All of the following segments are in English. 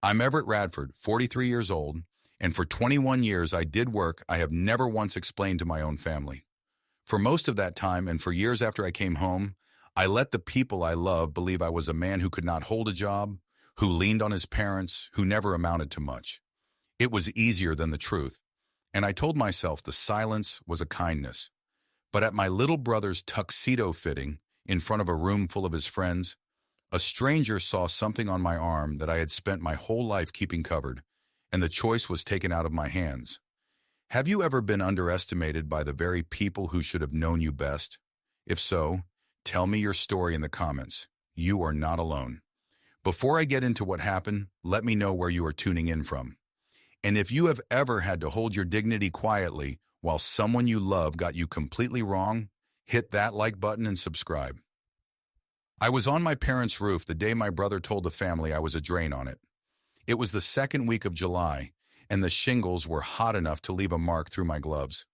I'm Everett Radford, 43 years old, and for 21 years I did work I have never once explained to my own family. For most of that time and for years after I came home, I let the people I love believe I was a man who could not hold a job, who leaned on his parents, who never amounted to much. It was easier than the truth, and I told myself the silence was a kindness. But at my little brother's tuxedo fitting, in front of a room full of his friends, a stranger saw something on my arm that I had spent my whole life keeping covered, and the choice was taken out of my hands. Have you ever been underestimated by the very people who should have known you best? If so, tell me your story in the comments. You are not alone. Before I get into what happened, let me know where you are tuning in from. And if you have ever had to hold your dignity quietly while someone you love got you completely wrong, hit that like button and subscribe. I was on my parents' roof the day my brother told the family I was a drain on it. It was the second week of July, and the shingles were hot enough to leave a mark through my gloves.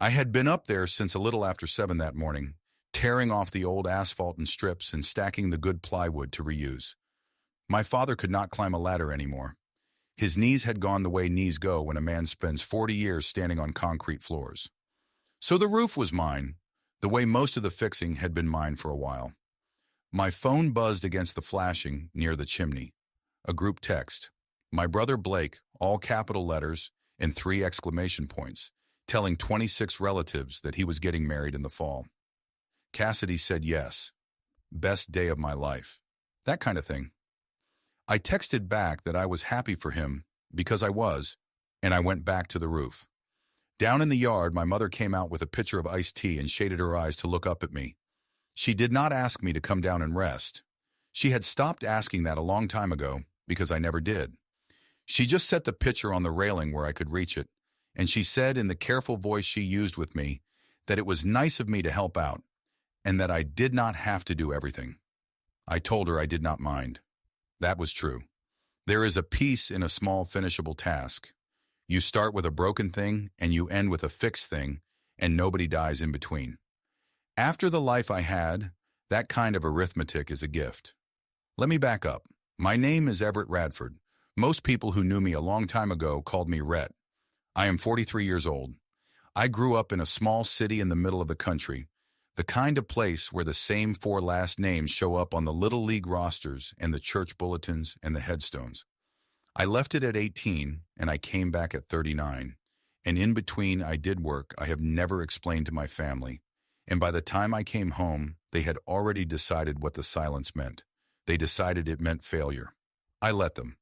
I had been up there since a little after 7 that morning, tearing off the old asphalt in strips and stacking the good plywood to reuse. My father could not climb a ladder anymore. His knees had gone the way knees go when a man spends 40 years standing on concrete floors. So the roof was mine, the way most of the fixing had been mine for a while. My phone buzzed against the flashing near the chimney. A group text. My brother Blake, all capital letters and 3 exclamation points, telling 26 relatives that he was getting married in the fall. Cassidy said yes. Best day of my life. That kind of thing. I texted back that I was happy for him, because I was, and I went back to the roof. Down in the yard, my mother came out with a pitcher of iced tea and shaded her eyes to look up at me. She did not ask me to come down and rest. She had stopped asking that a long time ago, because I never did. She just set the pitcher on the railing where I could reach it, and she said in the careful voice she used with me that it was nice of me to help out, and that I did not have to do everything. I told her I did not mind. That was true. There is a peace in a small finishable task. You start with a broken thing and you end with a fixed thing, and nobody dies in between. After the life I had, that kind of arithmetic is a gift. Let me back up. My name is Everett Radford. Most people who knew me a long time ago called me Rhett. I am 43 years old. I grew up in a small city in the middle of the country, the kind of place where the same 4 last names show up on the Little League rosters and the church bulletins and the headstones. I left it at 18 and I came back at 39, and in between I did work I have never explained to my family, and by the time I came home, they had already decided what the silence meant. They decided it meant failure. I let them.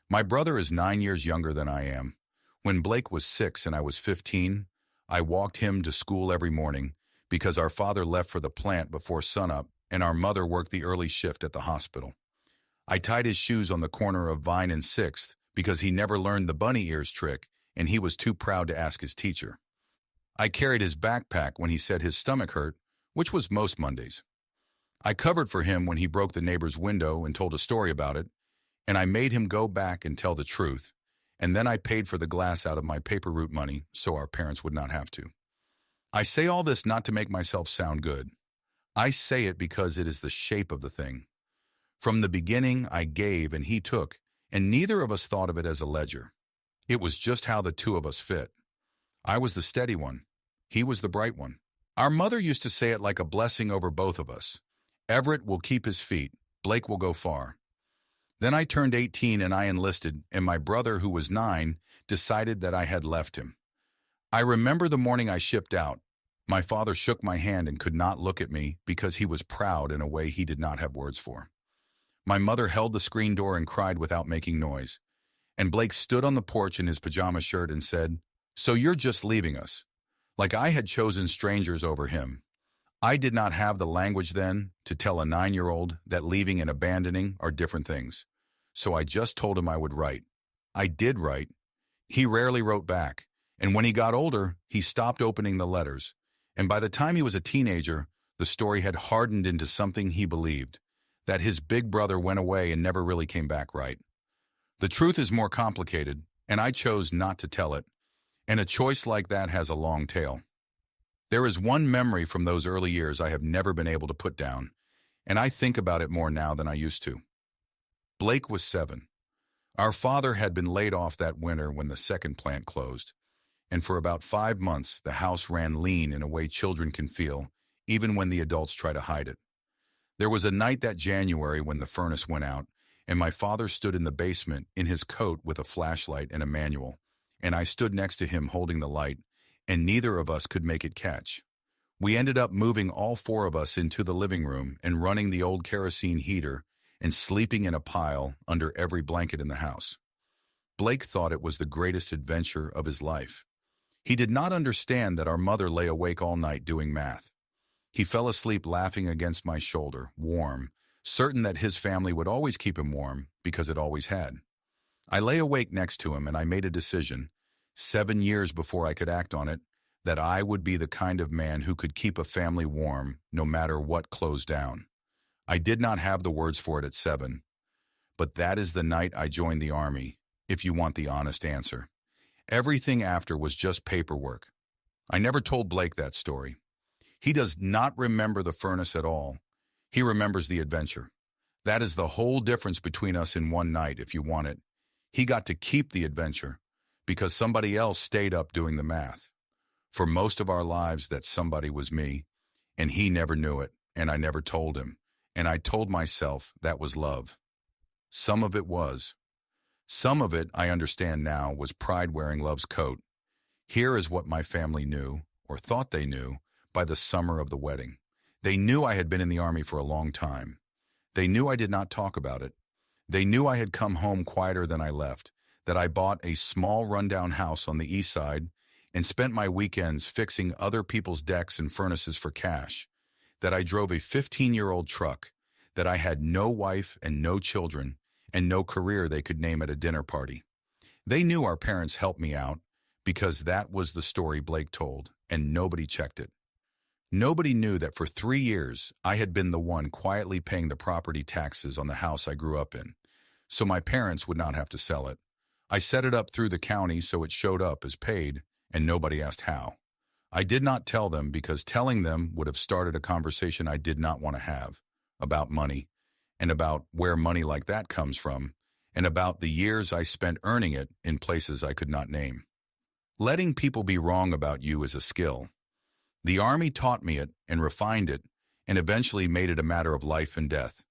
My brother is 9 years younger than I am. When Blake was 6 and I was 15, I walked him to school every morning, because our father left for the plant before sunup and our mother worked the early shift at the hospital. I tied his shoes on the corner of Vine and 6th because he never learned the bunny ears trick and he was too proud to ask his teacher. I carried his backpack when he said his stomach hurt, which was most Mondays. I covered for him when he broke the neighbor's window and told a story about it, and I made him go back and tell the truth, and then I paid for the glass out of my paper route money so our parents would not have to. I say all this not to make myself sound good. I say it because it is the shape of the thing. From the beginning, I gave and he took, and neither of us thought of it as a ledger. It was just how the two of us fit. I was the steady one. He was the bright one. Our mother used to say it like a blessing over both of us. Everett will keep his feet. Blake will go far. Then I turned 18 and I enlisted, and my brother, who was 9, decided that I had left him. I remember the morning I shipped out. My father shook my hand and could not look at me because he was proud in a way he did not have words for. My mother held the screen door and cried without making noise. And Blake stood on the porch in his pajama shirt and said, "So you're just leaving us." Like I had chosen strangers over him. I did not have the language then to tell a 9-year-old that leaving and abandoning are different things. So I just told him I would write. I did write. He rarely wrote back. And when he got older, he stopped opening the letters. And by the time he was a teenager, the story had hardened into something he believed, that his big brother went away and never really came back right. The truth is more complicated, and I chose not to tell it. And a choice like that has a long tail. There is one memory from those early years I have never been able to put down, and I think about it more now than I used to. Blake was 7. Our father had been laid off that winter when the second plant closed, and for about 5 months the house ran lean in a way children can feel, even when the adults try to hide it. There was a night that January when the furnace went out, and my father stood in the basement in his coat with a flashlight and a manual, and I stood next to him holding the light, and neither of us could make it catch. We ended up moving all four of us into the living room and running the old kerosene heater and sleeping in a pile under every blanket in the house. Blake thought it was the greatest adventure of his life. He did not understand that our mother lay awake all night doing math. He fell asleep laughing against my shoulder, warm, certain that his family would always keep him warm because it always had. I lay awake next to him and I made a decision, 7 years before I could act on it, that I would be the kind of man who could keep a family warm no matter what closed down. I did not have the words for it at 7, but that is the night I joined the Army, if you want the honest answer. Everything after was just paperwork. I never told Blake that story. He does not remember the furnace at all. He remembers the adventure. That is the whole difference between us in one night, if you want it. He got to keep the adventure because somebody else stayed up doing the math. For most of our lives, that somebody was me, and he never knew it, and I never told him, and I told myself that was love. Some of it was. Some of it, I understand now, was pride wearing love's coat. Here is what my family knew, or thought they knew, by the summer of the wedding. They knew I had been in the Army for a long time. They knew I did not talk about it. They knew I had come home quieter than I left, that I bought a small rundown house on the east side and spent my weekends fixing other people's decks and furnaces for cash, that I drove a 15-year-old truck, that I had no wife and no children and no career they could name at a dinner party. They knew our parents helped me out because that was the story Blake told, and nobody checked it. Nobody knew that for 3 years I had been the one quietly paying the property taxes on the house I grew up in, so my parents would not have to sell it. I set it up through the county so it showed up as paid, and nobody asked how. I did not tell them because telling them would have started a conversation I did not want to have, about money, and about where money like that comes from, and about the years I spent earning it in places I could not name. Letting people be wrong about you is a skill. The Army taught me it and refined it, and eventually made it a matter of life and death.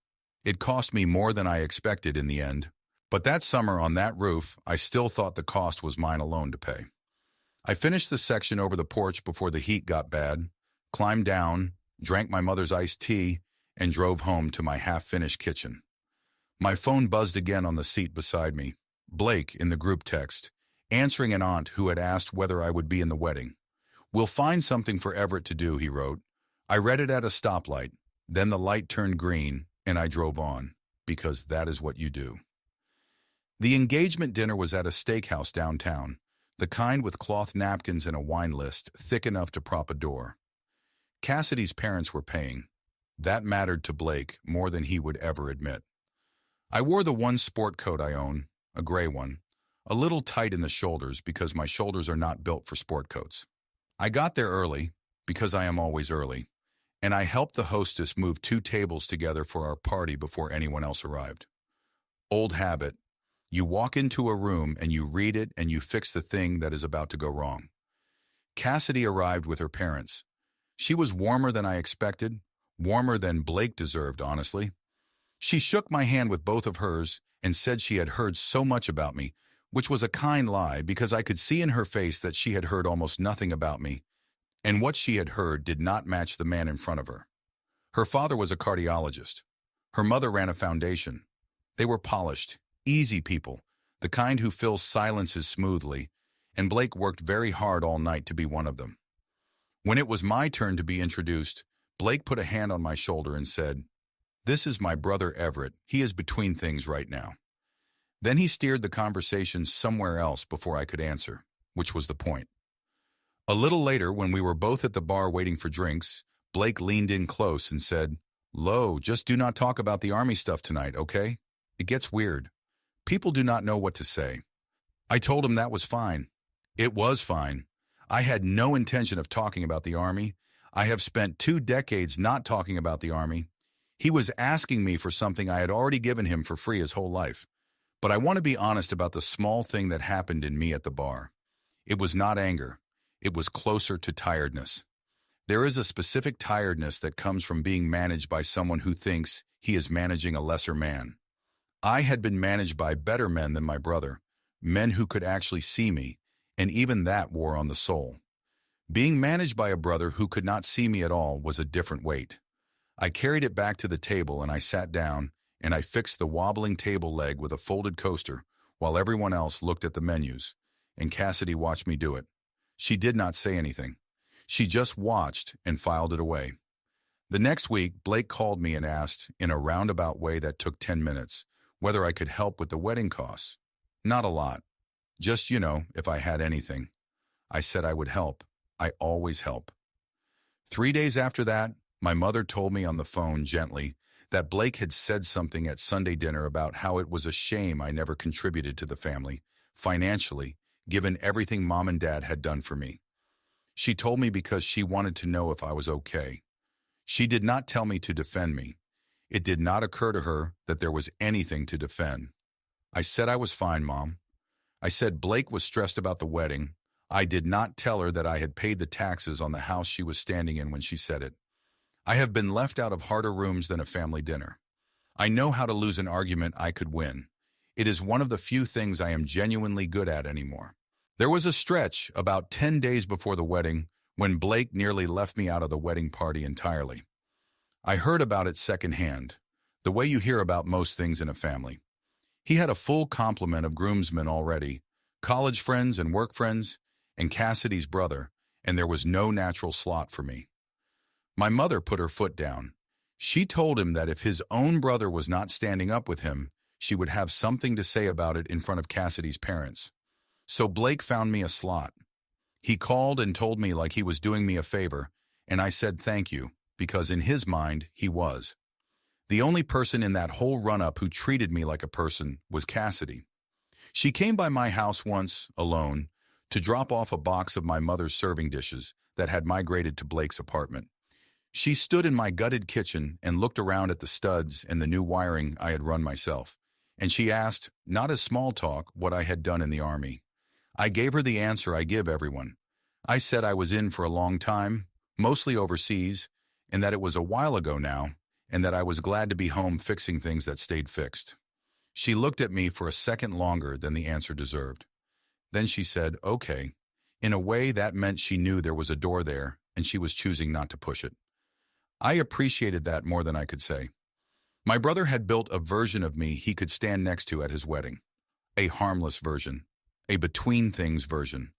It cost me more than I expected in the end, but that summer on that roof, I still thought the cost was mine alone to pay. I finished the section over the porch before the heat got bad, climbed down, drank my mother's iced tea, and drove home to my half-finished kitchen. My phone buzzed again on the seat beside me. Blake, in the group text, answering an aunt who had asked whether I would be in the wedding. "We'll find something for Everett to do," he wrote. I read it at a stoplight. Then the light turned green, and I drove on, because that is what you do. The engagement dinner was at a steakhouse downtown, the kind with cloth napkins and a wine list thick enough to prop a door. Cassidy's parents were paying. That mattered to Blake more than he would ever admit. I wore the one sport coat I own, a gray one, a little tight in the shoulders because my shoulders are not built for sport coats. I got there early, because I am always early, and I helped the hostess move 2 tables together for our party before anyone else arrived. Old habit. You walk into a room and you read it and you fix the thing that is about to go wrong. Cassidy arrived with her parents. She was warmer than I expected, warmer than Blake deserved, honestly. She shook my hand with both of hers and said she had heard so much about me, which was a kind lie because I could see in her face that she had heard almost nothing about me, and what she had heard did not match the man in front of her. Her father was a cardiologist. Her mother ran a foundation. They were polished, easy people, the kind who fill silences smoothly, and Blake worked very hard all night to be one of them. When it was my turn to be introduced, Blake put a hand on my shoulder and said, "This is my brother Everett. He is between things right now." Then he steered the conversation somewhere else before I could answer, which was the point. A little later, when we were both at the bar waiting for drinks, Blake leaned in close and said, "Lo, just do not talk about the Army stuff tonight, okay? It gets weird. People do not know what to say." I told him that was fine. It was fine. I had no intention of talking about the Army. I have spent 2 decades not talking about the Army. He was asking me for something I had already given him for free his whole life. But I want to be honest about the small thing that happened in me at the bar. It was not anger. It was closer to tiredness. There is a specific tiredness that comes from being managed by someone who thinks he is managing a lesser man. I had been managed by better men than my brother, men who could actually see me, and even that wore on the soul. Being managed by a brother who could not see me at all was a different weight. I carried it back to the table and I sat down, and I fixed the wobbling table leg with a folded coaster while everyone else looked at the menus, and Cassidy watched me do it. She did not say anything. She just watched and filed it away. The next week, Blake called me and asked, in a roundabout way that took 10 minutes, whether I could help with the wedding costs. Not a lot. Just, if I had anything. I said I would help. I always help. 3 days after that, my mother told me on the phone gently that Blake had said something at Sunday dinner about how it was a shame I never contributed to the family, financially, given everything Mom and Dad had done for me. She told me because she wanted to know if I was okay. She did not tell me to defend me. It did not occur to her that there was anything to defend. I said I was fine, Mom. I said Blake was stressed about the wedding. I did not tell her that I had paid the taxes on the house she was standing in when she said it. I have been left out of harder rooms than a family dinner. I know how to lose an argument I could win. It is one of the few things I am genuinely good at anymore. There was a stretch about 10 days before the wedding when Blake nearly left me out of the wedding party entirely. I heard about it secondhand, the way you hear about most things in a family. He had a full complement of groomsmen already, college friends and work friends, and Cassidy's brother, and there was no natural slot for me. My mother put her foot down. She told him that if his own brother was not standing up with him, she would have something to say about it in front of Cassidy's parents. So Blake found me a slot. He called and told me like he was doing me a favor, and I said thank you, because in his mind, he was. The only person in that whole run-up who treated me like a person was Cassidy. She came by my house once, alone, to drop off a box of my mother's serving dishes that had migrated to Blake's apartment. She stood in my gutted kitchen and looked around at the studs and the new wiring I had run myself, and she asked, not as small talk, what I had done in the Army. I gave her the answer I give everyone. I said I was in for a long time, mostly overseas, and that it was a while ago now, and that I was glad to be home fixing things that stayed fixed. She looked at me for a second longer than the answer deserved. Then she said, okay. In a way, that meant she knew there was a door there, and she was choosing not to push it. I appreciated that more than I could say. My brother had built a version of me he could stand next to at his wedding. A harmless version. A between-things version.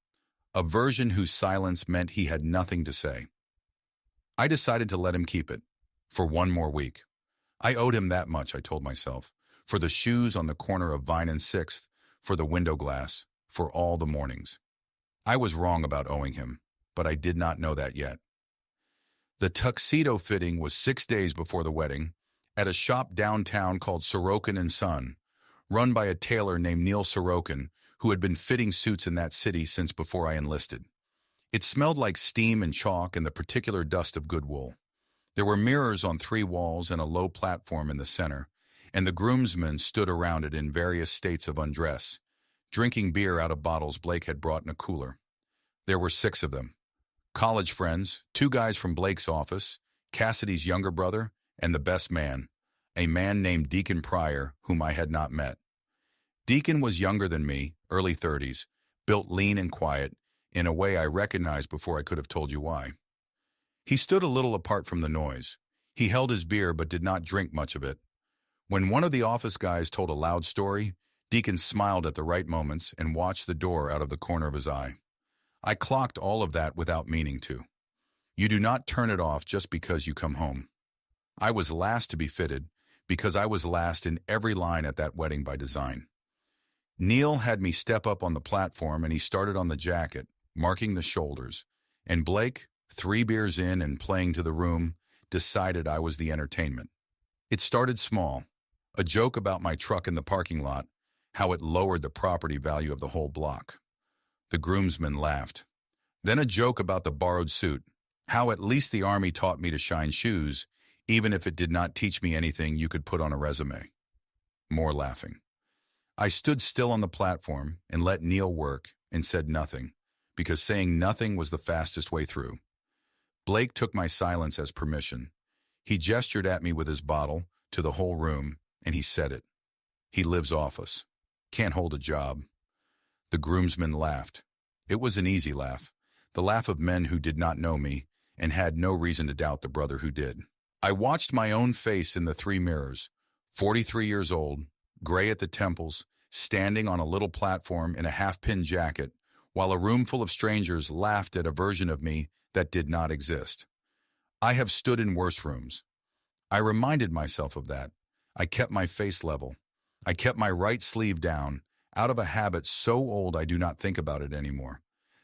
A version whose silence meant he had nothing to say. I decided to let him keep it. For one more week. I owed him that much, I told myself. For the shoes on the corner of Vine and 6th, for the window glass, for all the mornings. I was wrong about owing him, but I did not know that yet. The tuxedo fitting was 6 days before the wedding, at a shop downtown called Sorokin & Son, run by a tailor named Neil Sorokin, who had been fitting suits in that city since before I enlisted. It smelled like steam and chalk and the particular dust of good wool. There were mirrors on 3 walls and a low platform in the center, and the groomsmen stood around it in various states of undress, drinking beer out of bottles Blake had brought in a cooler. There were 6 of them. College friends, 2 guys from Blake's office, Cassidy's younger brother, and the best man, a man named Deacon Pryor, whom I had not met. Deacon was younger than me, early 30s, built lean and quiet, in a way I recognized before I could have told you why. He stood a little apart from the noise. He held his beer but did not drink much of it. When one of the office guys told a loud story, Deacon smiled at the right moments and watched the door out of the corner of his eye. I clocked all of that without meaning to. You do not turn it off just because you come home. I was last to be fitted because I was last in every line at that wedding by design. Neil had me step up on the platform and he started on the jacket, marking the shoulders, and Blake, 3 beers in and playing to the room, decided I was the entertainment. It started small, a joke about my truck in the parking lot, how it lowered the property value of the whole block. The groomsmen laughed. Then a joke about the borrowed suit, how at least the Army taught me to shine shoes, even if it did not teach me anything you could put on a resume. More laughing. I stood still on the platform and let Neil work and said nothing, because saying nothing was the fastest way through. Blake took my silence as permission. He gestured at me with his bottle to the whole room, and he said it. He lives off us. Can't hold a job. The groomsmen laughed. It was an easy laugh, the laugh of men who did not know me and had no reason to doubt the brother who did. I watched my own face in the 3 mirrors, 43 years old, gray at the temples, standing on a little platform in a half-pin jacket, while a room full of strangers laughed at a version of me that did not exist. I have stood in worse rooms. I reminded myself of that. I kept my face level. I kept my right sleeve down, out of a habit so old I do not think about it anymore.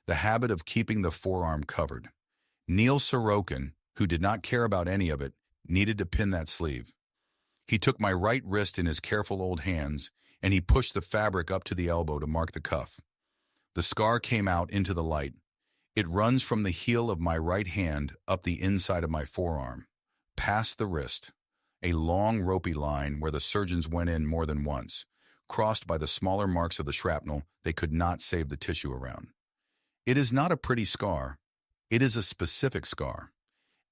The habit of keeping the forearm covered. Neil Sorokin, who did not care about any of it, needed to pin that sleeve. He took my right wrist in his careful old hands, and he pushed the fabric up to the elbow to mark the cuff. The scar came out into the light. It runs from the heel of my right hand up the inside of my forearm, past the wrist, a long ropey line where the surgeons went in more than once, crossed by the smaller marks of the shrapnel they could not save the tissue around. It is not a pretty scar. It is a specific scar.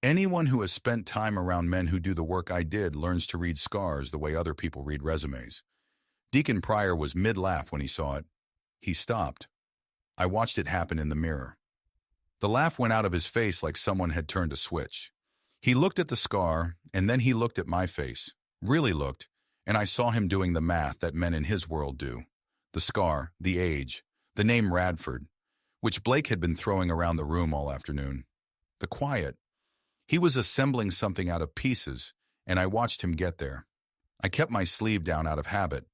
Anyone who has spent time around men who do the work I did learns to read scars the way other people read resumes. Deacon Pryor was mid-laugh when he saw it. He stopped. I watched it happen in the mirror. The laugh went out of his face like someone had turned a switch. He looked at the scar, and then he looked at my face, really looked, and I saw him doing the math that men in his world do. The scar, the age, the name Radford, which Blake had been throwing around the room all afternoon. The quiet. He was assembling something out of pieces, and I watched him get there. I kept my sleeve down out of habit.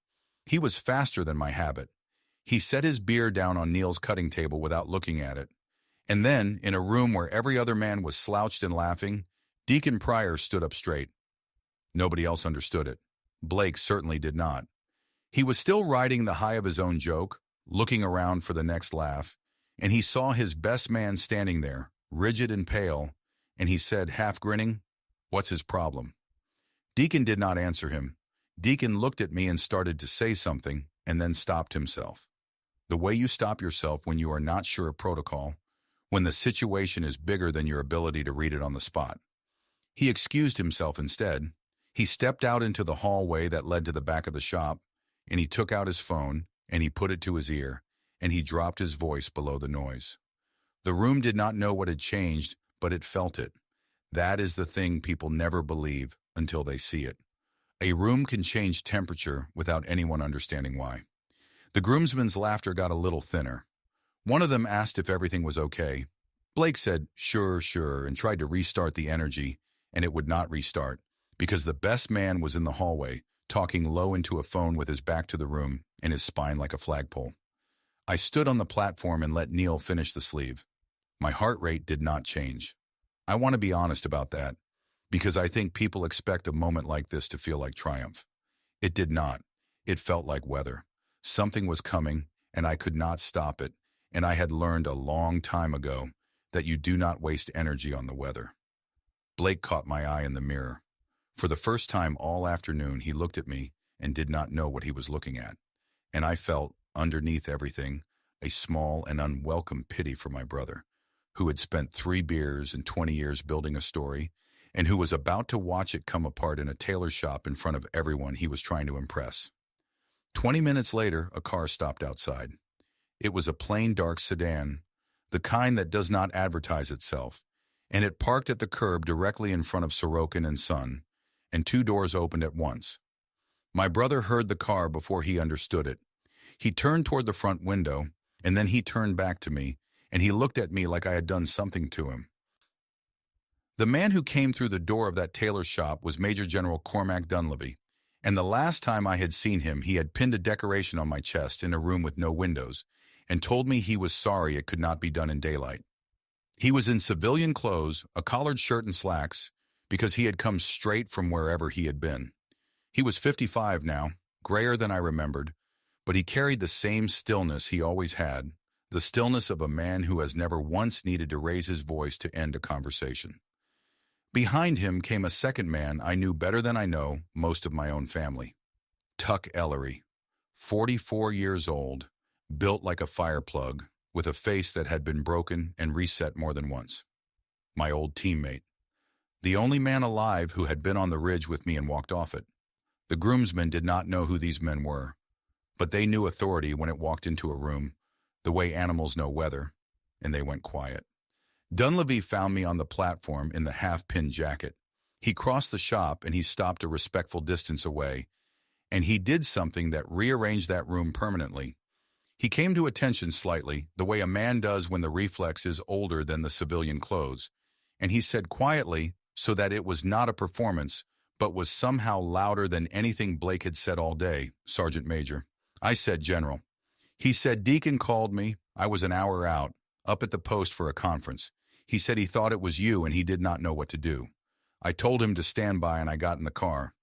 He was faster than my habit. He set his beer down on Neil's cutting table without looking at it. And then, in a room where every other man was slouched and laughing, Deacon Pryor stood up straight. Nobody else understood it. Blake certainly did not. He was still riding the high of his own joke, looking around for the next laugh, and he saw his best man standing there, rigid and pale, and he said, half grinning, "What's his problem?" Deacon did not answer him. Deacon looked at me and started to say something, and then stopped himself. The way you stop yourself when you are not sure of protocol, when the situation is bigger than your ability to read it on the spot. He excused himself instead. He stepped out into the hallway that led to the back of the shop, and he took out his phone, and he put it to his ear, and he dropped his voice below the noise. The room did not know what had changed, but it felt it. That is the thing people never believe until they see it. A room can change temperature without anyone understanding why. The groomsmen's laughter got a little thinner. One of them asked if everything was okay. Blake said, sure, and tried to restart the energy, and it would not restart, because the best man was in the hallway, talking low into a phone with his back to the room and his spine like a flagpole. I stood on the platform and let Neil finish the sleeve. My heart rate did not change. I want to be honest about that, because I think people expect a moment like this to feel like triumph. It did not. It felt like weather. Something was coming, and I could not stop it, and I had learned a long time ago that you do not waste energy on the weather. Blake caught my eye in the mirror. For the first time all afternoon, he looked at me and did not know what he was looking at, and I felt, underneath everything, a small and unwelcome pity for my brother, who had spent 3 beers and 20 years building a story, and who was about to watch it come apart in a tailor shop in front of everyone he was trying to impress. 20 minutes later, a car stopped outside. It was a plain dark sedan, the kind that does not advertise itself, and it parked at the curb directly in front of Sorokin and Son, and 2 doors opened at once. My brother heard the car before he understood it. He turned toward the front window, and then he turned back to me, and he looked at me like I had done something to him. The man who came through the door of that tailor shop was Major General Cormac Dunleavy, and the last time I had seen him, he had pinned a decoration on my chest in a room with no windows, and told me he was sorry it could not be done in daylight. He was in civilian clothes, a collared shirt and slacks, because he had come straight from wherever he had been. He was 55 now, grayer than I remembered, but he carried the same stillness he always had, the stillness of a man who has never once needed to raise his voice to end a conversation. Behind him came a second man I knew better than I know most of my own family. Tuck Ellery, 44 years old, built like a fire plug, with a face that had been broken and reset more than once. My old teammate. The only man alive who had been on the ridge with me and walked off it. The groomsmen did not know who these men were, but they knew authority when it walked into a room, the way animals know weather, and they went quiet. Dunleavy found me on the platform in the half-pin jacket. He crossed the shop and he stopped a respectful distance away, and he did something that rearranged that room permanently. He came to attention slightly, the way a man does when the reflex is older than the civilian clothes, and he said quietly, so that it was not a performance, but was somehow louder than anything Blake had said all day, "Sergeant Major." I said, "General." He said, "Deacon called me. I was an hour out, up at the post for a conference. He said he thought it was you and he did not know what to do. I told him to stand by and I got in the car."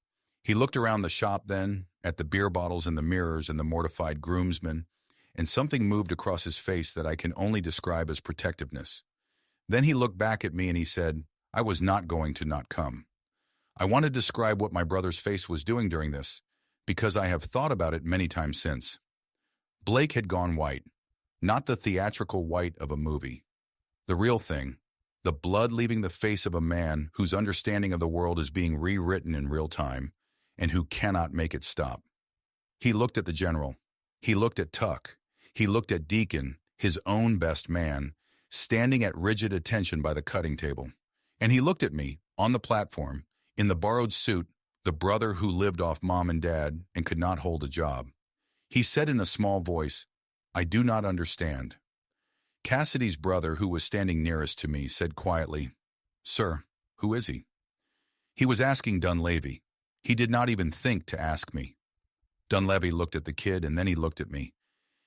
He looked around the shop then, at the beer bottles and the mirrors and the mortified groomsmen, and something moved across his face that I can only describe as protectiveness. Then he looked back at me and he said, "I was not going to not come." I want to describe what my brother's face was doing during this, because I have thought about it many times since. Blake had gone white, not the theatrical white of a movie. The real thing, the blood leaving the face of a man whose understanding of the world is being rewritten in real time, and who cannot make it stop. He looked at the general. He looked at Tuck. He looked at Deacon, his own best man, standing at rigid attention by the cutting table. And he looked at me, on the platform, in the borrowed suit, the brother who lived off mom and dad and could not hold a job. He said in a small voice, "I do not understand." Cassidy's brother, who was standing nearest to me, said quietly, "Sir, who is he?" He was asking Dunleavy. He did not even think to ask me. Dunleavy looked at the kid and then he looked at me,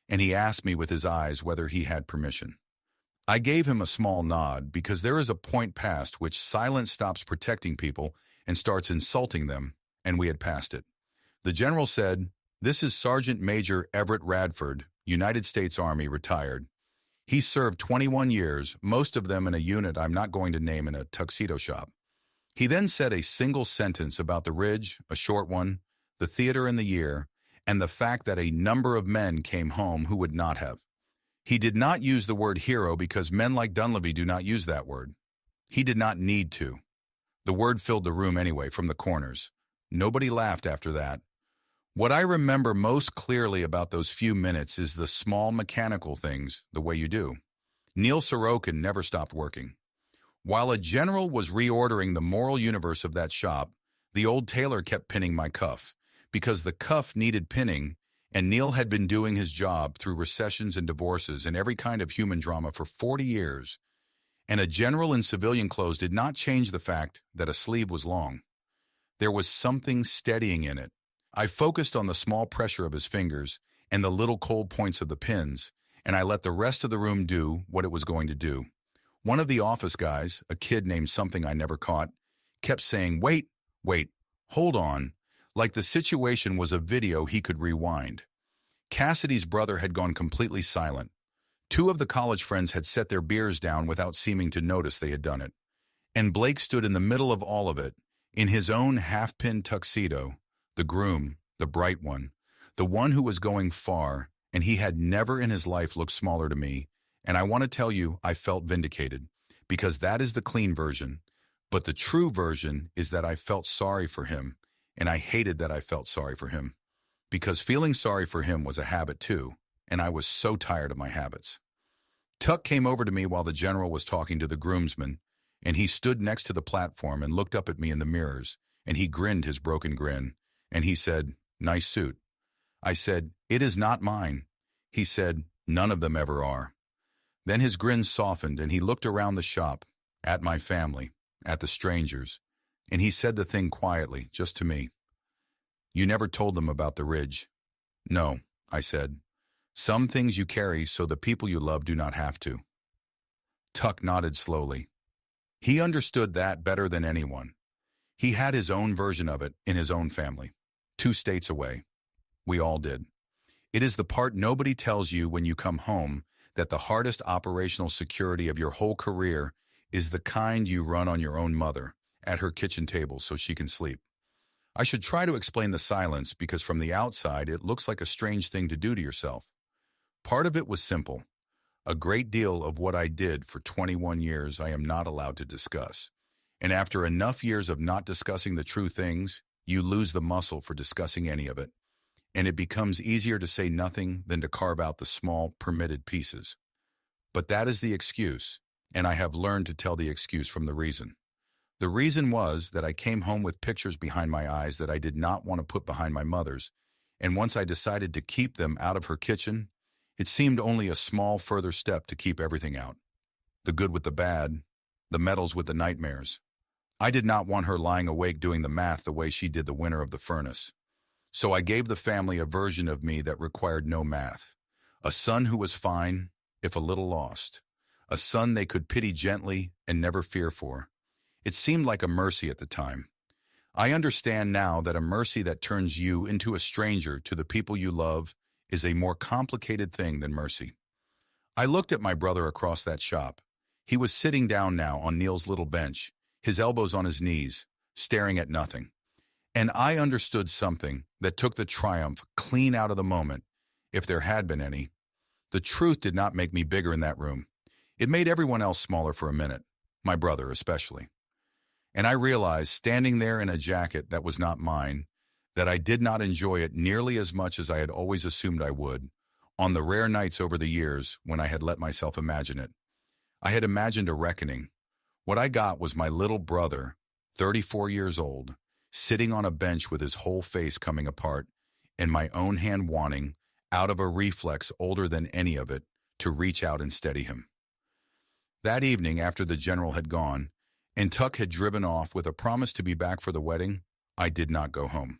and he asked me with his eyes whether he had permission. I gave him a small nod because there is a point past which silence stops protecting people and starts insulting them, and we had passed it. The general said, "This is Sergeant Major Everett Radford, United States Army, retired. He served 21 years, most of them in a unit I'm not going to name, in a tuxedo shop." He then said a single sentence about the ridge, a short one, the theater and the year, and the fact that a number of men came home who would not have. He did not use the word hero because men like Dunleavy do not use that word. He did not need to. The word filled the room anyway, from the corners. Nobody laughed after that. What I remember most clearly about those few minutes is the small mechanical things, the way you do. Neil Sorokin never stopped working. While a general was reordering the moral universe of that shop, the old tailor kept pinning my cuff, because the cuff needed pinning, and Neil had been doing his job through recessions and divorces and every kind of human drama for 40 years, and a general in civilian clothes did not change the fact that a sleeve was long. There was something steadying in it. I focused on the small pressure of his fingers and the little cold points of the pins, and I let the rest of the room do what it was going to do. One of the office guys, a kid named something I never caught, kept saying, "Wait, wait, hold on," like the situation was a video he could rewind. Cassidy's brother had gone completely silent. Two of the college friends had set their beers down without seeming to notice they had done it. And Blake stood in the middle of all of it, in his own half-pin tuxedo, the groom, the bright one, the one who was going far, and he had never in his life looked smaller to me. And I want to tell you, I felt vindicated, because that is the clean version. But the true version is that I felt sorry for him, and I hated that I felt sorry for him, because feeling sorry for him was a habit too, and I was so tired of my habits. Tuck came over to me while the general was talking to the groomsmen, and he stood next to the platform and looked up at me in the mirrors, and he grinned his broken grin, and he said, "Nice suit." I said, "It is not mine." He said, "None of them ever are." Then his grin softened and he looked around the shop, at my family, at the strangers, and he said the thing quietly, just to me. "You never told them about the ridge." "No," I said. "Some things you carry so the people you love do not have to." Tuck nodded slowly. He understood that better than anyone. He had his own version of it in his own family, 2 states away. We all did. It is the part nobody tells you when you come home, that the hardest operational security of your whole career is the kind you run on your own mother, at her kitchen table so she can sleep. I should try to explain the silence because from the outside it looks like a strange thing to do to yourself. Part of it was simple. A great deal of what I did for 21 years I am not allowed to discuss. And after enough years of not discussing the true things, you lose the muscle for discussing any of it. And it becomes easier to say nothing than to carve out the small, permitted pieces. But that is the excuse, and I have learned to tell the excuse from the reason. The reason was that I came home with pictures behind my eyes that I did not want to put behind my mother's, and once I decided to keep them out of her kitchen, it seemed only a small further step to keep everything out. The good with the bad, the medals with the nightmares. I did not want her lying awake doing the math the way she did the winner of the furnace. So I gave the family a version of me that required no math. A son who was fine, if a little lost. A son they could pity gently and never fear for. It seemed like a mercy at the time. I understand now that a mercy that turns you into a stranger to the people you love is a more complicated thing than mercy. I looked at my brother across that shop. He was sitting down now on Neil's little bench, his elbows on his knees, staring at nothing. And I understood something that took the triumph clean out of the moment, if there had been any. The truth did not make me bigger in that room. It made everyone else smaller for a minute, my brother especially. And I realized, standing there in a jacket that was not mine, that I did not enjoy it nearly as much as I had always assumed I would, on the rare nights over the years when I had let myself imagine it. I had imagined a reckoning. What I got was my little brother, 34 years old, sitting on a bench with his whole face coming apart, and my own hand wanting, out of a reflex older than any of it, to reach out and steady him. That evening, after the general had gone, and Tuck had driven off with a promise to be back for the wedding, I did not go home.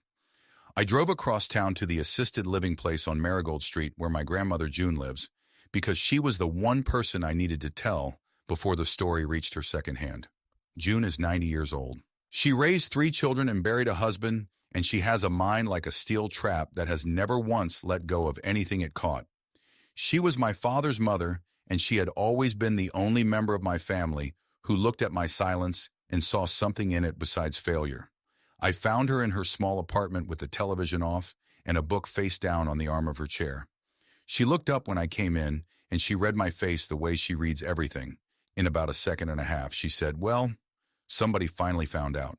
I drove across town to the assisted living place on Marigold Street where my grandmother June lives, because she was the one person I needed to tell before the story reached her second hand. June is 90 years old. She raised 3 children and buried a husband, and she has a mind like a steel trap that has never once let go of anything it caught. She was my father's mother, and she had always been the only member of my family who looked at my silence and saw something in it besides failure. I found her in her small apartment with the television off and a book face down on the arm of her chair. She looked up when I came in, and she read my face the way she reads everything. In about a second and a half, she said, "Well, somebody finally found out."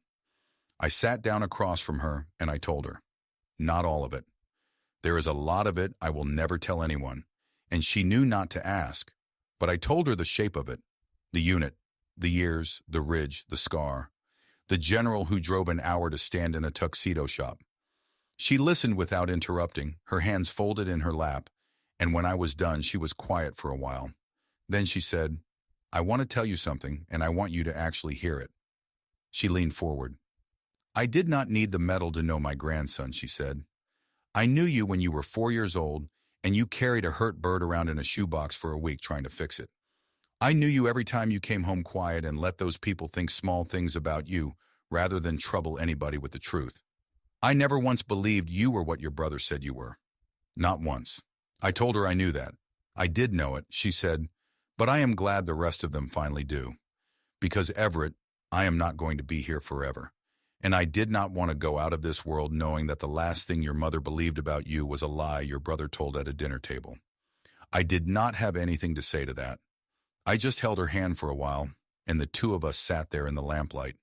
I sat down across from her, and I told her, "Not all of it. There is a lot of it I will never tell anyone." And she knew not to ask, but I told her the shape of it, the unit, the years, the ridge, the scar, the general who drove an hour to stand in a tuxedo shop. She listened without interrupting, her hands folded in her lap, and when I was done, she was quiet for a while. Then she said, "I want to tell you something, and I want you to actually hear it." She leaned forward. "I did not need the medal to know my grandson," she said. "I knew you when you were 4 years old, and you carried a hurt bird around in a shoebox for a week trying to fix it. I knew you every time you came home quiet and let those people think small things about you rather than trouble anybody with the truth. I never once believed you were what your brother said you were. Not once." I told her I knew that. I did know it, she said, "but I am glad the rest of them finally do. Because, Everett, I am not going to be here forever. And I did not want to go out of this world knowing that the last thing your mother believed about you was a lie your brother told at a dinner table." I did not have anything to say to that. I just held her hand for a while, and the two of us sat there in the lamplight,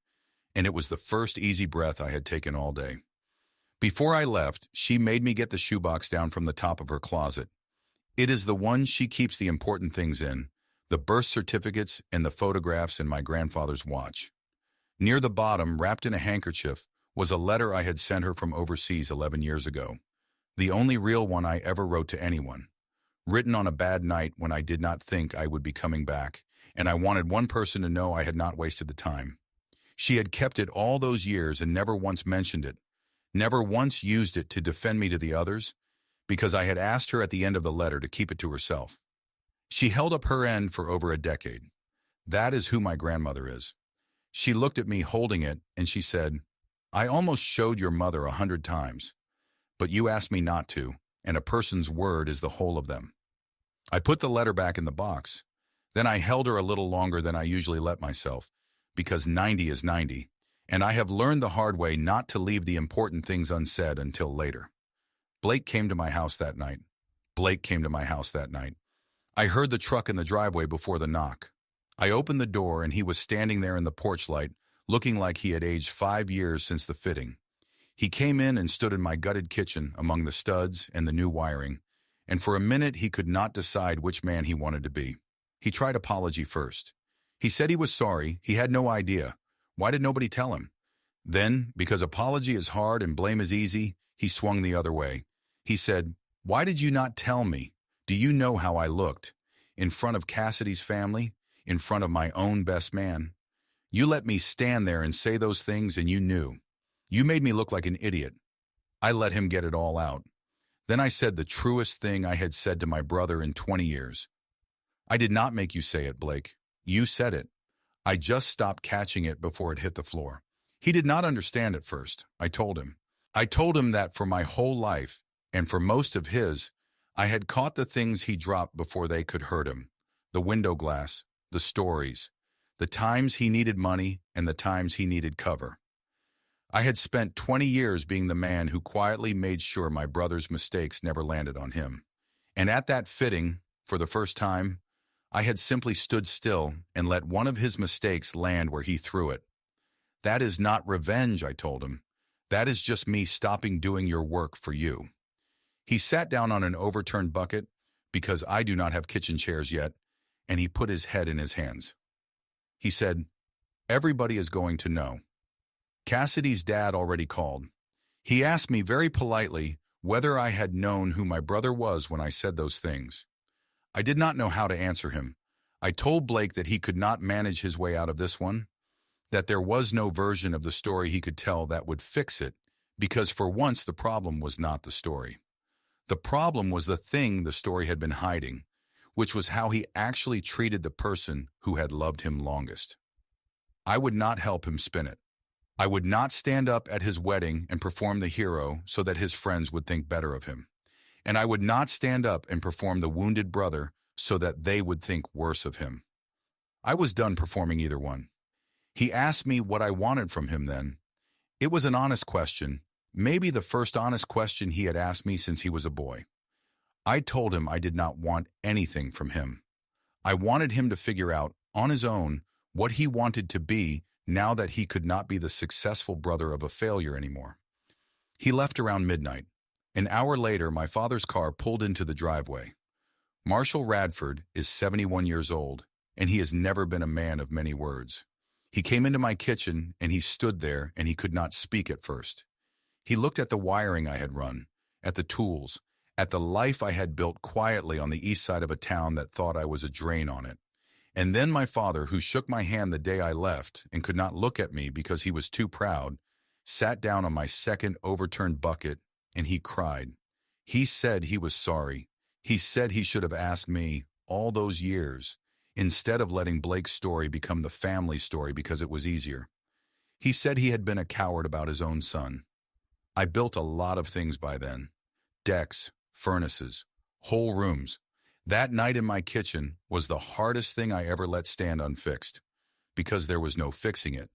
and it was the first easy breath I had taken all day. Before I left, she made me get the shoebox down from the top of her closet. It is the one she keeps the important things in, the birth certificates and the photographs in my grandfather's watch. Near the bottom, wrapped in a handkerchief, was a letter I had sent her from overseas 11 years ago, the only real one I ever wrote to anyone, written on a bad night when I did not think I would be coming back, and I wanted one person to know I had not wasted the time. She had kept it all those years and never once mentioned it, never once used it to defend me to the others, because I had asked her at the end of the letter to keep it to herself. She held up her end for over a decade. That is who my grandmother is. She looked at me holding it, and she said, "I almost showed your mother 100 times, but you asked me not to, and a person's word is the whole of them." I put the letter back in the box. Then I held her a little longer than I usually let myself, because 90 is 90, And I have learned the hard way not to leave the important things unsaid until later. Blake came to my house that night. Blake came to my house that night. I heard the truck in the driveway before the knock. I opened the door and he was standing there in the porch light, looking like he had aged 5 years since the fitting. He came in and stood in my gutted kitchen among the studs and the new wiring, and for a minute he could not decide which man he wanted to be. He tried apology first. He said he was sorry, he had no idea. Why did nobody tell him? Then, because apology is hard and blame is easy, he swung the other way. He said, "Why did you not tell me? Do you know how I looked? In front of Cassidy's family? In front of my own best man? You let me stand there and say those things and you knew. You made me look like an idiot." I let him get it all out. Then I said the truest thing I had said to my brother in 20 years. "I did not make you say it, Blake. You said it. I just stopped catching it before it hit the floor." He did not understand at first. I told him. I told him that for my whole life, and for most of his, I had caught the things he dropped before they could hurt him. The window glass, the stories, the times he needed money and the times he needed cover. I had spent 20 years being the man who quietly made sure my brother's mistakes never landed on him. And at that fitting, for the first time, I had simply stood still and let one of his mistakes land where he threw it. "That is not revenge," I told him. "That is just me stopping doing your work for you." He sat down on an overturned bucket, because I do not have kitchen chairs yet, and he put his head in his hands. He said, "Everybody is going to know. Cassidy's dad already called. He asked me very politely whether I had known who my brother was when I said those things. I did not know how to answer him. I told Blake that he could not manage his way out of this one, that there was no version of the story he could tell that would fix it, because for once the problem was not the story. The problem was the thing the story had been hiding, which was how he actually treated the person who had loved him longest. I would not help him spin it. I would not stand up at his wedding and perform the hero so that his friends would think better of him. And I would not stand up and perform the wounded brother so that they would think worse of him. I was done performing either one. He asked me what I wanted from him then. It was an honest question, maybe the first honest question he had asked me since he was a boy. I told him I did not want anything from him. I wanted him to figure out, on his own, what he wanted to be now that he could not be the successful brother of a failure anymore. He left around midnight. An hour later, my father's car pulled into the driveway. Marshall Radford is 71 years old, and he has never been a man of many words. He came into my kitchen, and he stood there, and he could not speak at first. He looked at the wiring I had run, at the tools, at the life I had built quietly on the east side of a town that thought I was a drain on it. And then my father, who shook my hand the day I left and could not look at me because he was too proud, sat down on my second overturned bucket, and he cried. He said he was sorry. He said he should have asked me all those years, instead of letting Blake's story become the family story because it was easier. He said he had been a coward about his own son. I built a lot of things by then. Decks, furnaces, whole rooms. That night in my kitchen was the hardest thing I ever let stand unfixed, because there was no fixing it.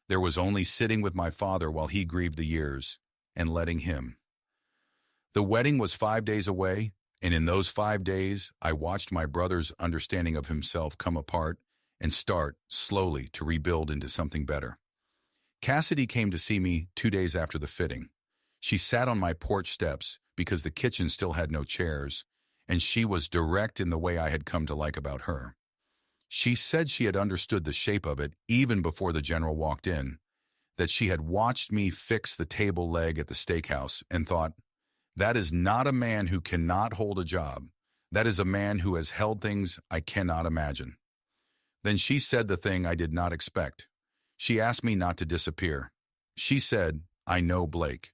There was only sitting with my father while he grieved the years, and letting him. The wedding was 5 days away, and in those 5 days, I watched my brother's understanding of himself come apart and start, slowly, to rebuild into something better. Cassidy came to see me 2 days after the fitting. She sat on my porch steps because the kitchen still had no chairs, and she was direct in the way I had come to like about her. She said she had understood the shape of it even before the general walked in, that she had watched me fix the table leg at the steakhouse and thought, that is not a man who cannot hold a job. That is a man who has held things I cannot imagine. Then she said the thing I did not expect. She asked me not to disappear. She said, I know Blake.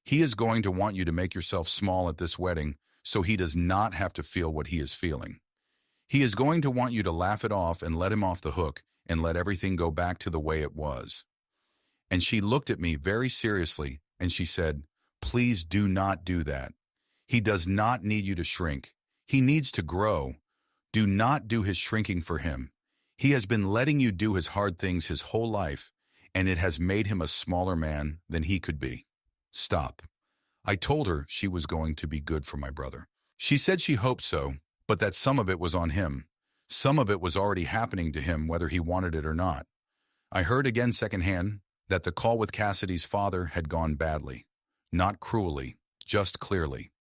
He is going to want you to make yourself small at this wedding so he does not have to feel what he is feeling. He is going to want you to laugh it off and let him off the hook and let everything go back to the way it was. And she looked at me very seriously and she said, please do not do that. He does not need you to shrink. He needs to grow. Do not do his shrinking for him. He has been letting you do his hard things his whole life, and it has made him a smaller man than he could be. Stop. I told her she was going to be good for my brother. She said she hoped so, but that some of it was on him. Some of it was already happening to him whether he wanted it or not. I heard again secondhand that the call with Cassidy's father had gone badly. Not cruelly, just clearly.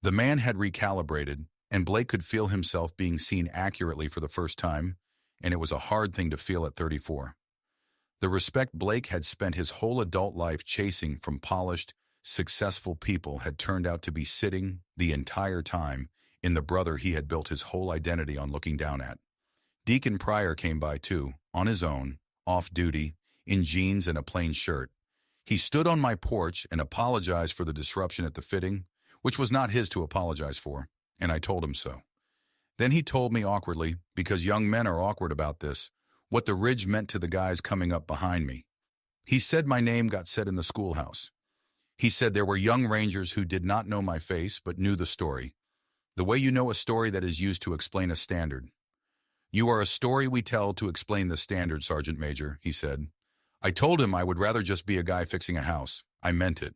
The man had recalibrated, and Blake could feel himself being seen accurately for the first time, and it was a hard thing to feel at 34. The respect Blake had spent his whole adult life chasing from polished, successful people had turned out to be sitting, the entire time, in the brother he had built his whole identity on looking down at. Deacon Pryor came by too, on his own, off duty, in jeans and a plain shirt. He stood on my porch and apologized for the disruption at the fitting, which was not his to apologize for, and I told him so. Then he told me awkwardly, because young men are awkward about this, what the ridge meant to the guys coming up behind me. He said my name got said in the schoolhouse. He said there were young rangers who did not know my face but knew the story. The way you know a story that is used to explain a standard. You are a story we tell to explain the standard, Sergeant Major, he said. I told him I would rather just be a guy fixing a house. I meant it.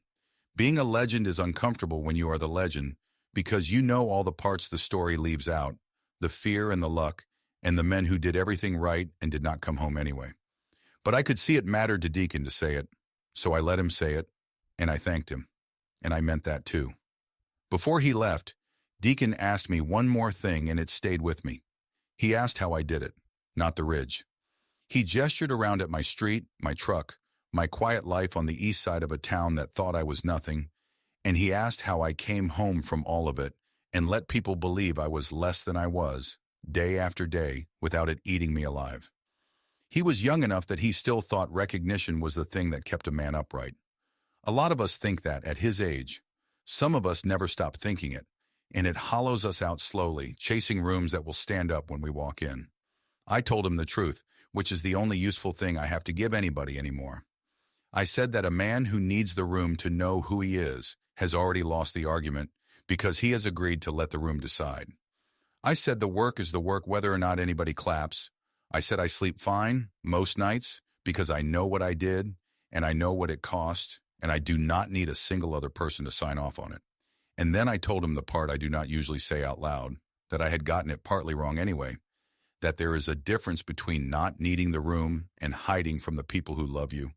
Being a legend is uncomfortable when you are the legend, because you know all the parts the story leaves out, the fear and the luck, and the men who did everything right and did not come home anyway. But I could see it mattered to Deacon to say it, so I let him say it, and I thanked him, and I meant that too. Before he left, Deacon asked me one more thing, and it stayed with me. He asked how I did it, not the ridge. He gestured around at my street, my truck, my quiet life on the east side of a town that thought I was nothing, and he asked how I came home from all of it and let people believe I was less than I was, day after day, without it eating me alive. He was young enough that he still thought recognition was the thing that kept a man upright. A lot of us think that at his age. Some of us never stop thinking it, and it hollows us out slowly, chasing rooms that will stand up when we walk in. I told him the truth, which is the only useful thing I have to give anybody anymore. I said that a man who needs the room to know who he is has already lost the argument because he has agreed to let the room decide. I said the work is the work whether or not anybody claps. I said I sleep fine most nights because I know what I did and I know what it cost, and I do not need a single other person to sign off on it. And then I told him the part I do not usually say out loud, that I had gotten it partly wrong anyway, that there is a difference between not needing the room and hiding from the people who love you,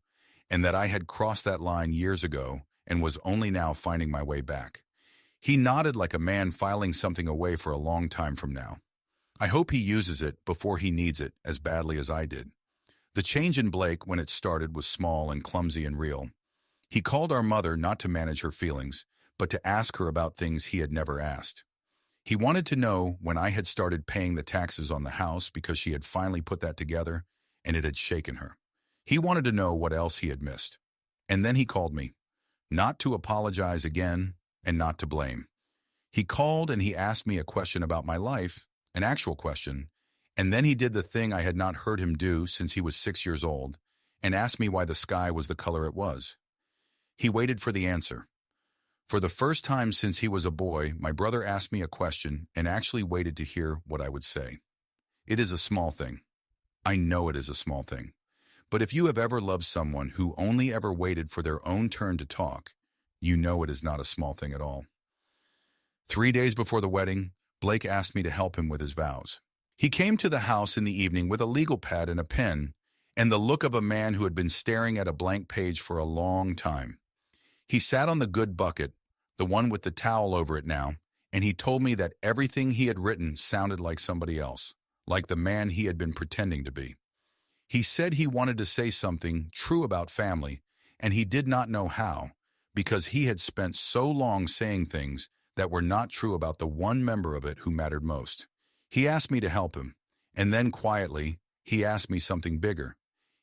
and that I had crossed that line years ago and was only now finding my way back. He nodded like a man filing something away for a long time from now. I hope he uses it before he needs it as badly as I did. The change in Blake when it started was small and clumsy and real. He called our mother not to manage her feelings, but to ask her about things he had never asked. He wanted to know when I had started paying the taxes on the house because she had finally put that together and it had shaken her. He wanted to know what else he had missed. And then he called me, not to apologize again and not to blame. He called and he asked me a question about my life, an actual question, and then he did the thing I had not heard him do since he was 6 years old and asked me why the sky was the color it was. He waited for the answer. For the first time since he was a boy, my brother asked me a question and actually waited to hear what I would say. It is a small thing. I know it is a small thing. But if you have ever loved someone who only ever waited for their own turn to talk, you know it is not a small thing at all. 3 days before the wedding, Blake asked me to help him with his vows. He came to the house in the evening with a legal pad and a pen, and the look of a man who had been staring at a blank page for a long time. He sat on the good bucket, the one with the towel over it now, and he told me that everything he had written sounded like somebody else, like the man he had been pretending to be. He said he wanted to say something true about family, and he did not know how, because he had spent so long saying things that were not true about the one member of it who mattered most. He asked me to help him, and then quietly, he asked me something bigger.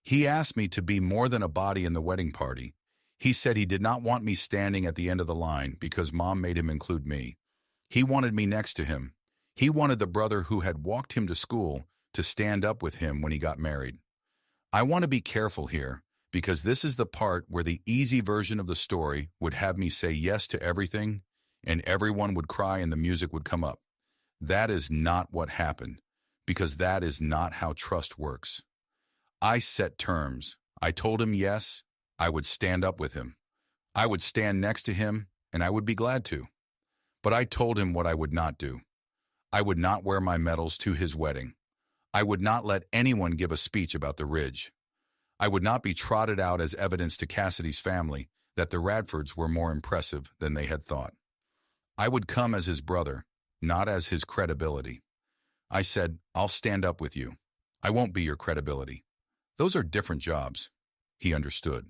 He asked me to be more than a body in the wedding party. He said he did not want me standing at the end of the line because Mom made him include me. He wanted me next to him. He wanted the brother who had walked him to school to stand up with him when he got married. I want to be careful here because this is the part where the easy version of the story would have me say yes to everything and everyone would cry and the music would come up. That is not what happened because that is not how trust works. I set terms. I told him yes, I would stand up with him. I would stand next to him, and I would be glad to. But I told him what I would not do. I would not wear my medals to his wedding. I would not let anyone give a speech about the Ridge. I would not be trotted out as evidence to Cassidy's family that the Radfords were more impressive than they had thought. I would come as his brother, not as his credibility. I said, I'll stand up with you. I won't be your credibility. Those are different jobs. He understood.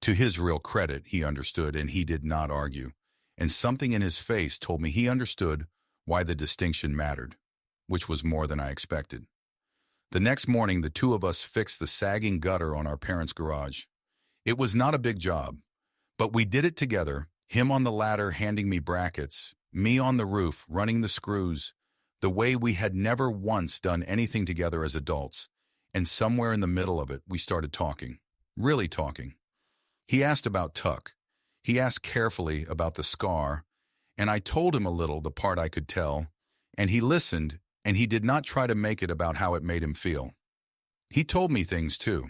To his real credit, he understood, and he did not argue. And something in his face told me he understood why the distinction mattered, which was more than I expected. The next morning, the two of us fixed the sagging gutter on our parents' garage. It was not a big job, but we did it together, him on the ladder handing me brackets, me on the roof running the screws, the way we had never once done anything together as adults, and somewhere in the middle of it, we started talking, really talking. He asked about Tuck. He asked carefully about the scar, and I told him a little, the part I could tell, and he listened, and he did not try to make it about how it made him feel. He told me things, too,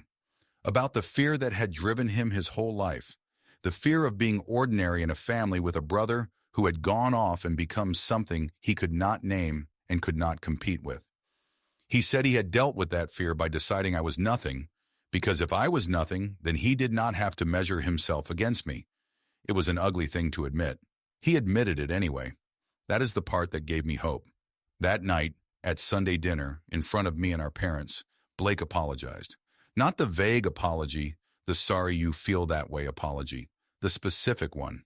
about the fear that had driven him his whole life, the fear of being ordinary in a family with a brother who had gone off and become something he could not name and could not compete with. He said he had dealt with that fear by deciding I was nothing, because if I was nothing, then he did not have to measure himself against me. It was an ugly thing to admit. He admitted it anyway. That is the part that gave me hope. That night, at Sunday dinner, in front of me and our parents, Blake apologized. Not the vague apology, the sorry you feel that way apology, the specific one.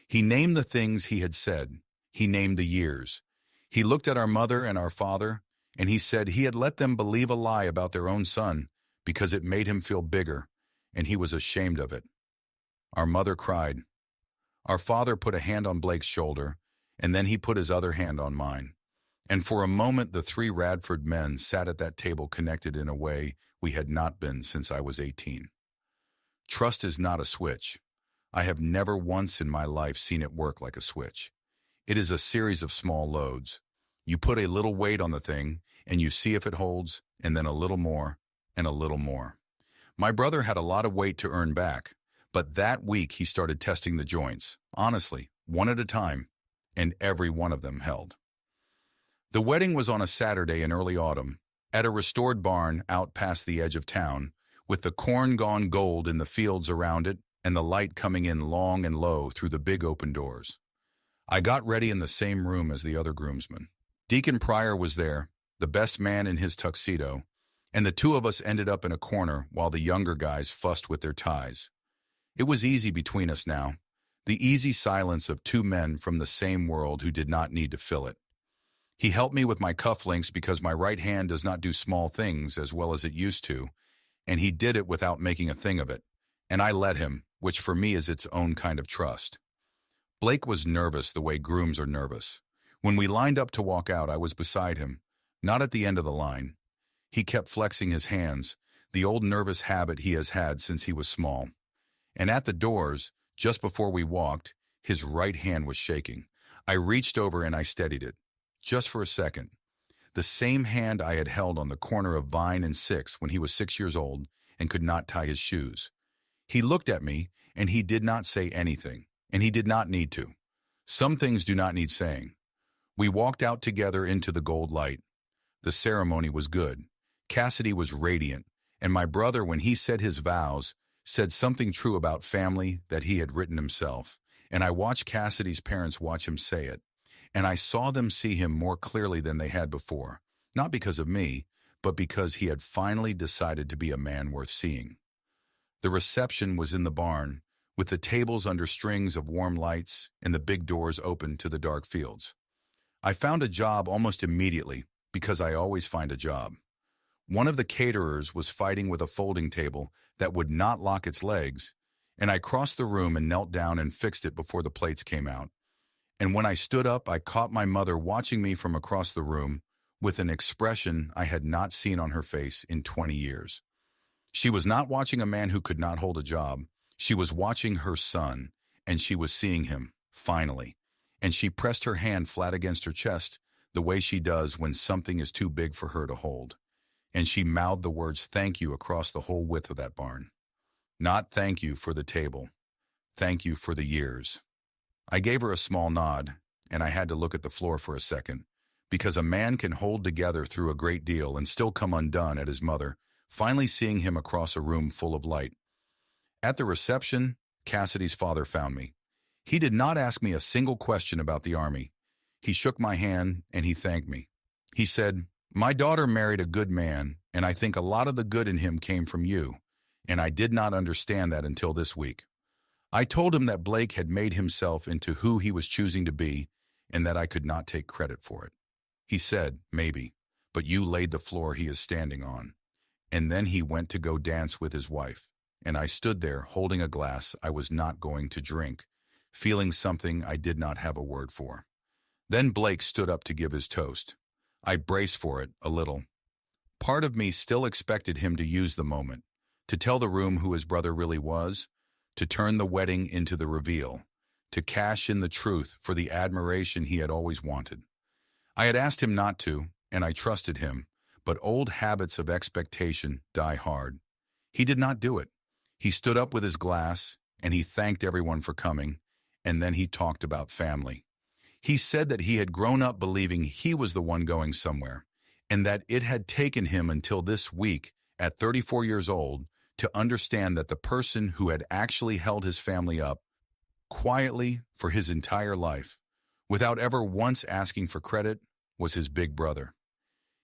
He named the things he had said. He named the years. He looked at our mother and our father, and he said he had let them believe a lie about their own son because it made him feel bigger, and he was ashamed of it. Our mother cried. Our father put a hand on Blake's shoulder, and then he put his other hand on mine. And for a moment, the three Radford men sat at that table connected in a way we had not been since I was 18. Trust is not a switch. I have never once in my life seen it work like a switch. It is a series of small loads. You put a little weight on the thing, and you see if it holds, and then a little more, and a little more. My brother had a lot of weight to earn back, but that week he started testing the joints, honestly, one at a time, and every one of them held. The wedding was on a Saturday in early autumn, at a restored barn out past the edge of town, with the corn gone gold in the fields around it and the light coming in long and low through the big open doors. I got ready in the same room as the other groomsmen. Deacon Pryor was there, the best man in his tuxedo, and the two of us ended up in a corner while the younger guys fussed with their ties. It was easy between us now, the easy silence of two men from the same world who did not need to fill it. He helped me with my cufflinks because my right hand does not do small things as well as it used to, and he did it without making a thing of it, and I let him, which for me is its own kind of trust. Blake was nervous the way grooms are nervous. When we lined up to walk out, I was beside him, not at the end of the line. He kept flexing his hands, the old nervous habit he has had since he was small. And at the doors, just before we walked, his right hand was shaking. I reached over and I steadied it. Just for a second. The same hand I had held on the corner of Vine and 6 when he was 6 years old and could not tie his shoes. He looked at me, and he did not say anything, and he did not need to. Some things do not need saying. We walked out together into the gold light. The ceremony was good. Cassidy was radiant, and my brother, when he said his vows, said something true about family that he had written himself, and I watched Cassidy's parents watch him say it. And I saw them see him more clearly than they had before, not because of me, but because he had finally decided to be a man worth seeing. The reception was in the barn, with the tables under strings of warm lights and the big doors open to the dark fields. I found a job almost immediately, because I always find a job. One of the caterers was fighting with a folding table that would not lock its legs, and I crossed the room and knelt down and fixed it before the plates came out. And when I stood up, I caught my mother watching me from across the room with an expression I had not seen on her face in 20 years. She was not watching a man who could not hold a job. She was watching her son, and she was seeing him, finally. And she pressed her hand flat against her chest, the way she does when something is too big for her to hold. And she mouthed the words "thank you" across the whole width of that barn. Not thank you for the table. Thank you for the years. I gave her a small nod, and I had to look at the floor for a second, because a man can hold together through a great deal and still come undone at his mother, finally seeing him across a room full of light. At the reception, Cassidy's father found me. He did not ask me a single question about the Army. He shook my hand and he thanked me. He said, "My daughter married a good man, and I think a lot of the good in him came from you, and I did not understand that until this week." I told him that Blake had made himself into who he was choosing to be, and that I could not take credit for it. He said, "Maybe, but you laid the floor he is standing on." And then he went to go dance with his wife, and I stood there holding a glass I was not going to drink, feeling something I did not have a word for. Then Blake stood up to give his toast. I braced for it a little. Part of me still expected him to use the moment, to tell the room who his brother really was, to turn the wedding into the reveal, to cash in the truth for the admiration he had always wanted. I had asked him not to, and I trusted him, but old habits of expectation die hard. He did not do it. He stood up with his glass, and he thanked everyone for coming, and then he talked about family. He said that he had grown up believing he was the one going somewhere, and that it had taken him until this week, at 34 years old, to understand that the person who had actually held his family up, quietly for his entire life, without ever once asking for credit, was his big brother.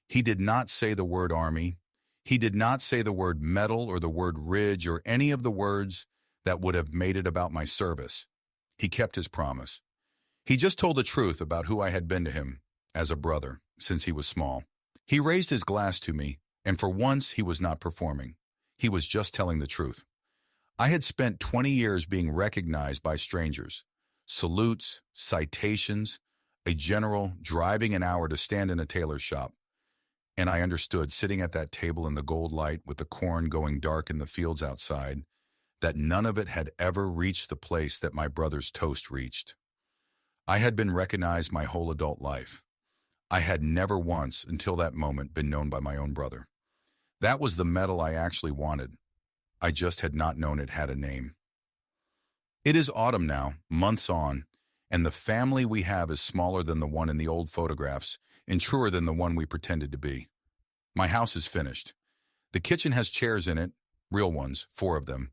He did not say the word Army. He did not say the word medal or the word ridge or any of the words that would have made it about my service. He kept his promise. He just told the truth about who I had been to him as a brother since he was small. He raised his glass to me, and for once he was not performing. He was just telling the truth. I had spent 20 years being recognized by strangers. Salutes, citations, a general driving an hour to stand in a tailor's shop. And I understood, sitting at that table in the gold light with the corn going dark in the fields outside, that none of it had ever reached the place that my brother's toast reached. I had been recognized my whole adult life. I had never once, until that moment, been known by my own brother. That was the medal I actually wanted. I just had not known it had a name. It is autumn now, months on, and the family we have is smaller than the one in the old photographs and truer than the one we pretended to be. My house is finished. The kitchen has chairs in it, real ones, 4 of them,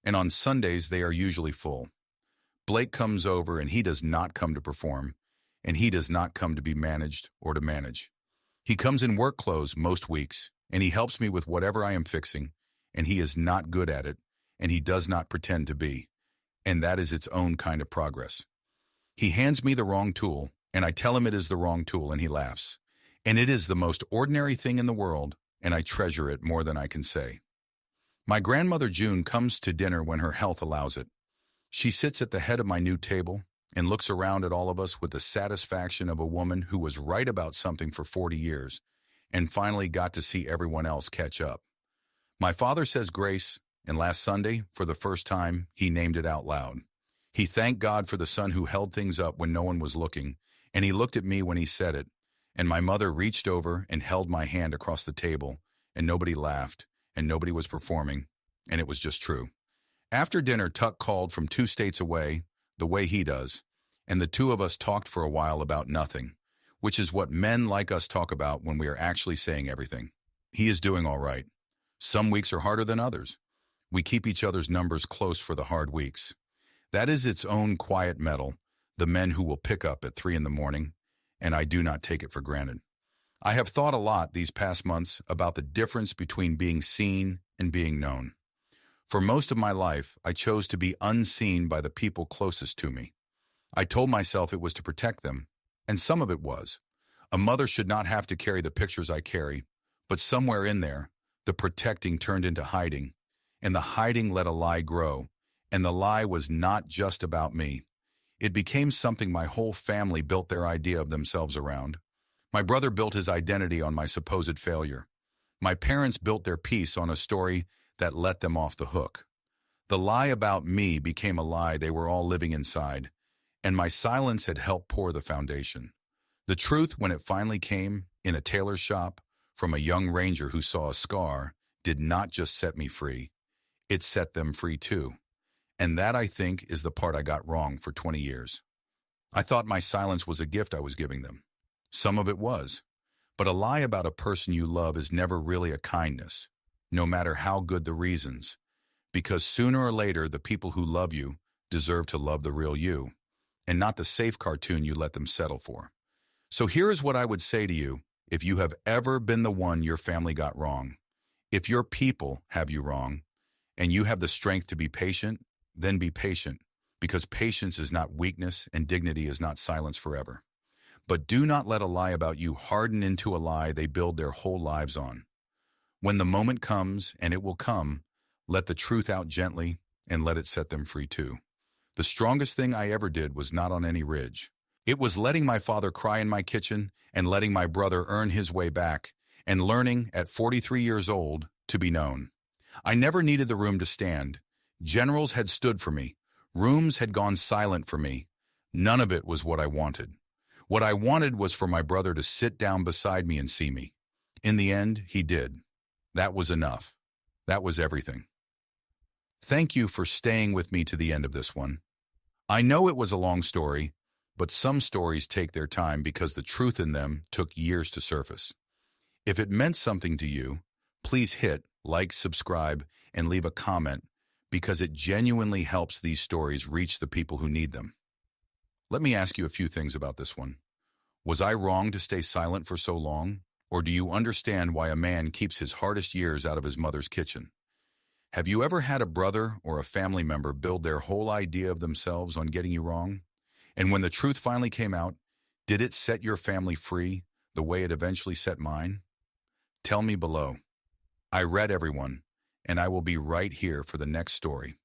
and on Sundays they are usually full. Blake comes over, and he does not come to perform, and he does not come to be managed or to manage. He comes in work clothes most weeks, and he helps me with whatever I am fixing, and he is not good at it, and he does not pretend to be, and that is its own kind of progress. He hands me the wrong tool, and I tell him it is the wrong tool, and he laughs. And it is the most ordinary thing in the world, and I treasure it more than I can say. My grandmother June comes to dinner when her health allows it. She sits at the head of my new table and looks around at all of us with the satisfaction of a woman who was right about something for 40 years and finally got to see everyone else catch up. My father says grace, and last Sunday, for the first time, he named it out loud. He thanked God for the son who held things up when no one was looking, and he looked at me when he said it, and my mother reached over and held my hand across the table, and nobody laughed, and nobody was performing, and it was just true. After dinner, Tuck called from 2 states away, the way he does, and the 2 of us talked for a while about nothing, which is what men like us talk about when we are actually saying everything. He is doing all right. Some weeks are harder than others. We keep each other's numbers close for the hard weeks. That is its own quiet medal, the men who will pick up at 3 in the morning, and I do not take it for granted. I have thought a lot these past months about the difference between being seen and being known. For most of my life, I chose to be unseen by the people closest to me. I told myself it was to protect them, and some of it was. A mother should not have to carry the pictures I carry, but somewhere in there, the protecting turned into hiding, and the hiding let a lie grow, and the lie was not just about me. It became something my whole family built their idea of themselves around. My brother built his identity on my supposed failure. My parents built their peace on a story that let them off the hook. The lie about me became a lie they were all living inside, and my silence had helped pour the foundation. The truth, when it finally came, in a tailor's shop, from a young ranger who saw a scar, did not just set me free. it set them free too. And that, I think, is the part I got wrong for 20 years. I thought my silence was a gift I was giving them. Some of it was. But a lie about a person you love is never really a kindness, no matter how good the reasons. Because sooner or later, the people who love you deserve to love the real you, and not the safe cartoon you let them settle for. So here is what I would say to you if you have ever been the one your family got wrong. If your people have you wrong, and you have the strength to be patient, then be patient, because patience is not weakness and dignity is not silence forever. But do not let a lie about you harden into a lie they build their whole lives on. When the moment comes, and it will come, let the truth out gently and let it set them free too. The strongest thing I ever did was not on any ridge. It was letting my father cry in my kitchen and letting my brother earn his way back and learning at 43 years old to be known. I never needed the room to stand. Generals had stood for me. Rooms had gone silent for me. None of it was what I wanted. What I wanted was for my brother to sit down beside me and see me. In the end, he did. That was enough. That was everything. Thank you for staying with me to the end of this one. I know it was a long story, but some stories take their time because the truth in them took years to surface. If it meant something to you, please hit like, subscribe, and leave a comment because it genuinely helps these stories reach the people who need them. Let me ask you a few things about this one. Was I wrong to stay silent for so long? Or do you understand why a man keeps his hardest years out of his mother's kitchen? Have you ever had a brother or a family member build their whole idea of themselves on getting you wrong? And when the truth finally came out, did it set your family free the way it eventually set mine? Tell me below. I read everyone, and I will be right here for the next story.